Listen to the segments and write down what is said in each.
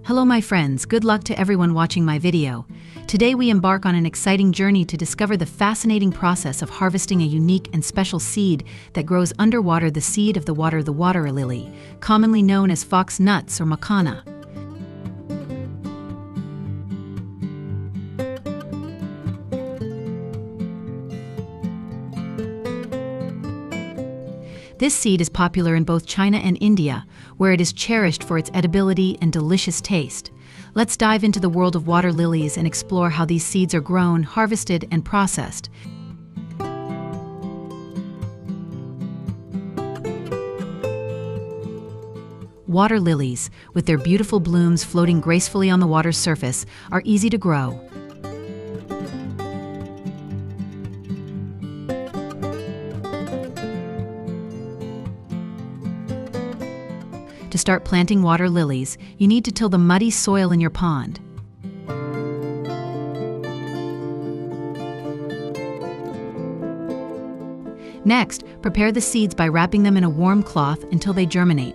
Hello my friends, good luck to everyone watching my video. Today we embark on an exciting journey to discover the fascinating process of harvesting a unique and special seed that grows underwater, the seed of the water lily, commonly known as fox nuts or Makhana. This seed is popular in both China and India, where it is cherished for its edibility and delicious taste. Let's dive into the world of water lilies and explore how these seeds are grown, harvested, and processed. Water lilies, with their beautiful blooms floating gracefully on the water's surface, are easy to grow. To start planting water lilies, you need to till the muddy soil in your pond. Next, prepare the seeds by wrapping them in a warm cloth until they germinate.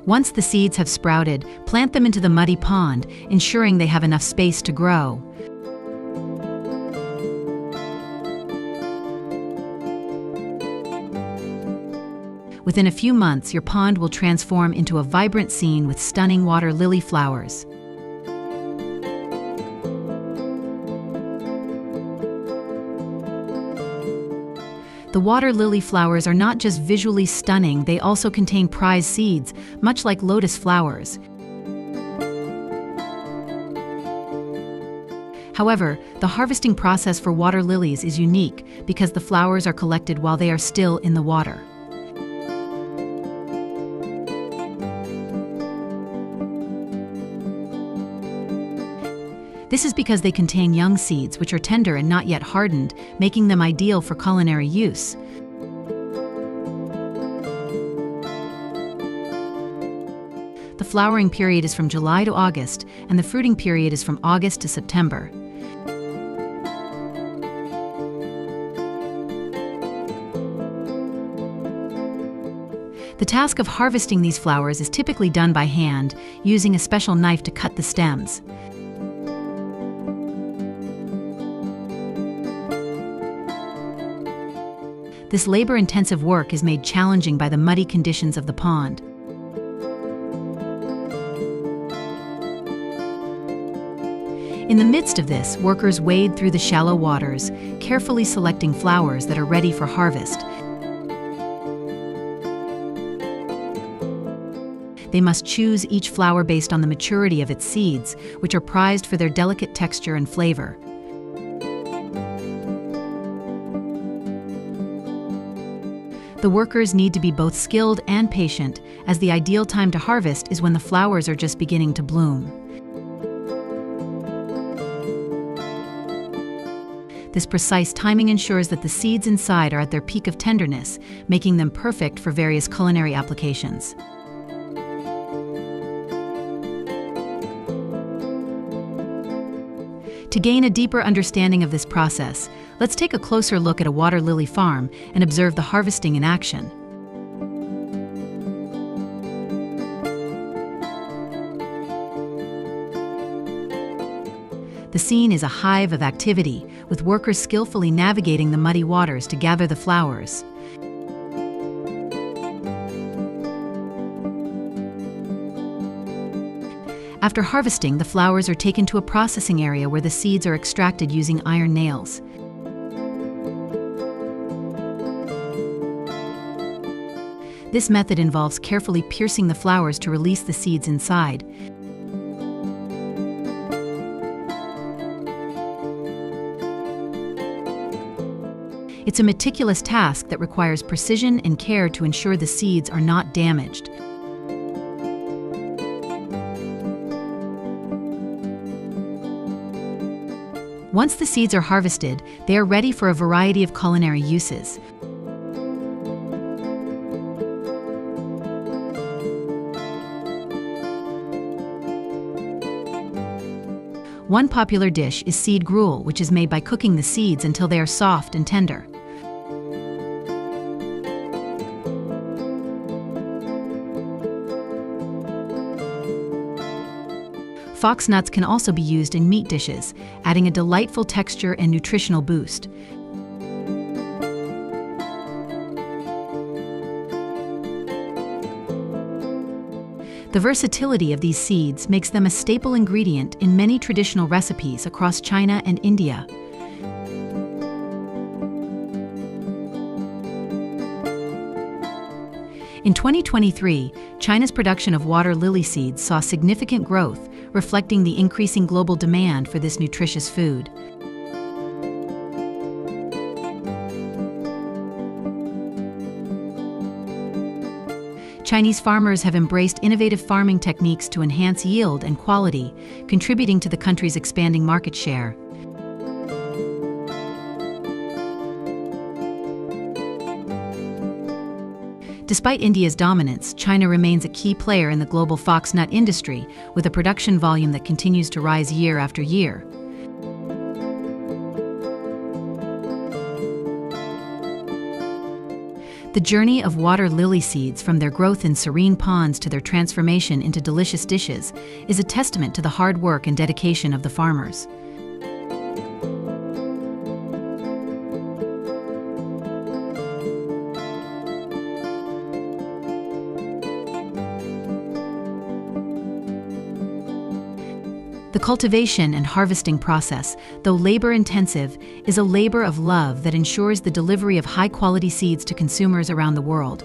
Once the seeds have sprouted, plant them into the muddy pond, ensuring they have enough space to grow. Within a few months, your pond will transform into a vibrant scene with stunning water lily flowers. The water lily flowers are not just visually stunning, they also contain prize seeds, much like lotus flowers. However, the harvesting process for water lilies is unique because the flowers are collected while they are still in the water. This is because they contain young seeds which are tender and not yet hardened, making them ideal for culinary use. The flowering period is from July to August, and the fruiting period is from August to September. The task of harvesting these flowers is typically done by hand, using a special knife to cut the stems. This labor-intensive work is made challenging by the muddy conditions of the pond. In the midst of this, workers wade through the shallow waters, carefully selecting flowers that are ready for harvest. They must choose each flower based on the maturity of its seeds, which are prized for their delicate texture and flavor. The workers need to be both skilled and patient, as the ideal time to harvest is when the flowers are just beginning to bloom. This precise timing ensures that the seeds inside are at their peak of tenderness, making them perfect for various culinary applications. To gain a deeper understanding of this process, let's take a closer look at a water lily farm and observe the harvesting in action. The scene is a hive of activity, with workers skillfully navigating the muddy waters to gather the flowers. After harvesting, the flowers are taken to a processing area where the seeds are extracted using iron nails. This method involves carefully piercing the flowers to release the seeds inside. It's a meticulous task that requires precision and care to ensure the seeds are not damaged. Once the seeds are harvested, they are ready for a variety of culinary uses. One popular dish is seed gruel, which is made by cooking the seeds until they are soft and tender. Fox nuts can also be used in meat dishes, adding a delightful texture and nutritional boost. The versatility of these seeds makes them a staple ingredient in many traditional recipes across China and India. In 2023, China's production of water lily seeds saw significant growth, reflecting the increasing global demand for this nutritious food. Chinese farmers have embraced innovative farming techniques to enhance yield and quality, contributing to the country's expanding market share. Despite India's dominance, China remains a key player in the global fox nut industry, with a production volume that continues to rise year after year. The journey of water lily seeds, from their growth in serene ponds to their transformation into delicious dishes, is a testament to the hard work and dedication of the farmers. The cultivation and harvesting process, though labor-intensive, is a labor of love that ensures the delivery of high-quality seeds to consumers around the world.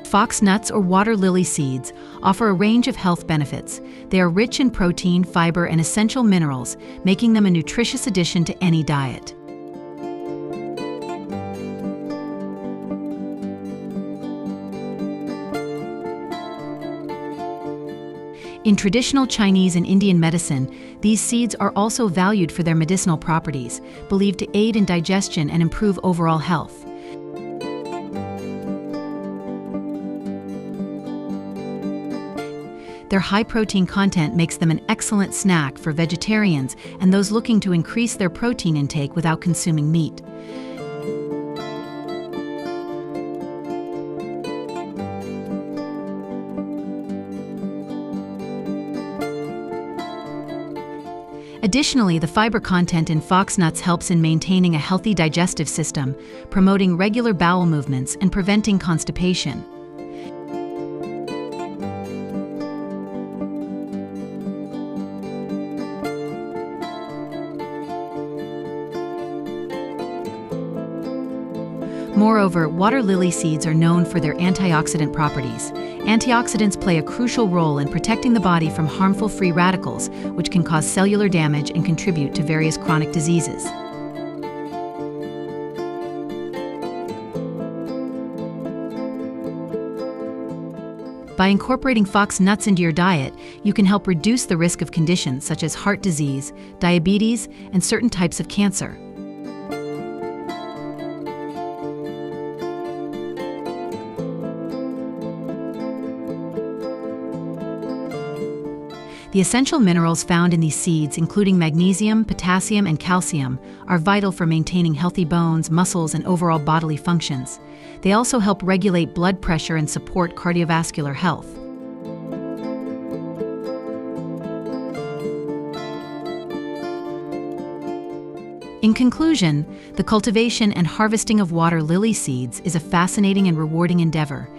Fox nuts, or water lily seeds, offer a range of health benefits. They are rich in protein, fiber, and essential minerals, making them a nutritious addition to any diet. In traditional Chinese and Indian medicine, these seeds are also valued for their medicinal properties, believed to aid in digestion and improve overall health. Their high protein content makes them an excellent snack for vegetarians and those looking to increase their protein intake without consuming meat. Additionally, the fiber content in fox nuts helps in maintaining a healthy digestive system, promoting regular bowel movements and preventing constipation. Moreover, water lily seeds are known for their antioxidant properties. Antioxidants play a crucial role in protecting the body from harmful free radicals, which can cause cellular damage and contribute to various chronic diseases. By incorporating fox nuts into your diet, you can help reduce the risk of conditions such as heart disease, diabetes, and certain types of cancer. The essential minerals found in these seeds, including magnesium, potassium, and calcium, are vital for maintaining healthy bones, muscles, and overall bodily functions. They also help regulate blood pressure and support cardiovascular health. In conclusion, the cultivation and harvesting of water lily seeds is a fascinating and rewarding endeavor.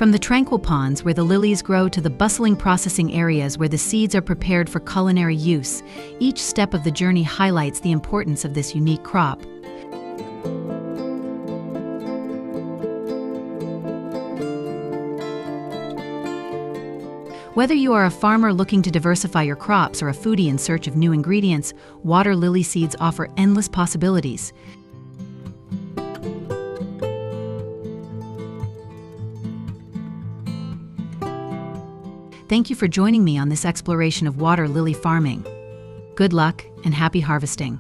From the tranquil ponds where the lilies grow to the bustling processing areas where the seeds are prepared for culinary use, each step of the journey highlights the importance of this unique crop. Whether you are a farmer looking to diversify your crops or a foodie in search of new ingredients, water lily seeds offer endless possibilities. Thank you for joining me on this exploration of water lily farming. Good luck and happy harvesting.